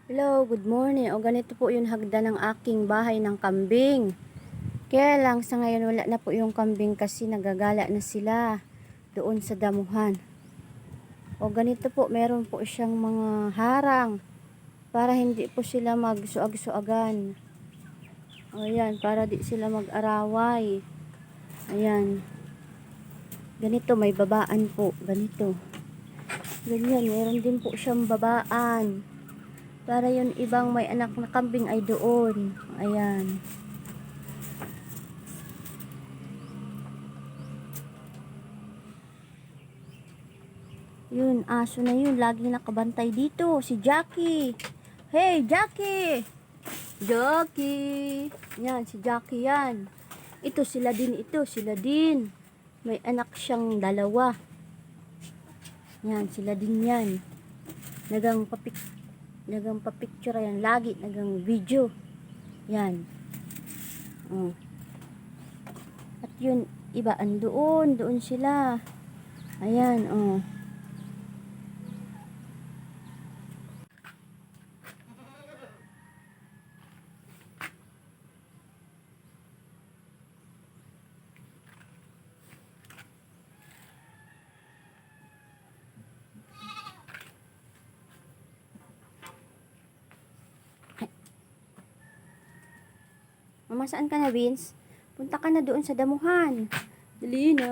Hello, good morning. O ganito po yung hagda ng aking bahay ng kambing. Kaya lang sa ngayon wala na po yung kambing kasi nagagala na sila doon sa damuhan. O ganito po, meron po siyang mga harang para hindi po sila magsuag-suagan. O yan, para di sila mag-araway. Ayan. Ganito, may babaan po. Ganito. Ganyan, meron din po siyang babaan. Para yung ibang may anak na kambing ay doon. Ayan. Yun, aso na yun. Laging nakabantay dito. Si Jackie. Hey, Jackie! Jackie! Yan, si Jackie yan. Ito, sila din ito. Sila din. May anak siyang dalawa. Yan, sila din yan. Nagang papicture yan. Lagi, nagang video. Yan. Oh. At yun, iba, andoon. Doon sila. Ayan, oh. Mama, saan ka na, Vince? Punta ka na doon sa damuhan. Dali na.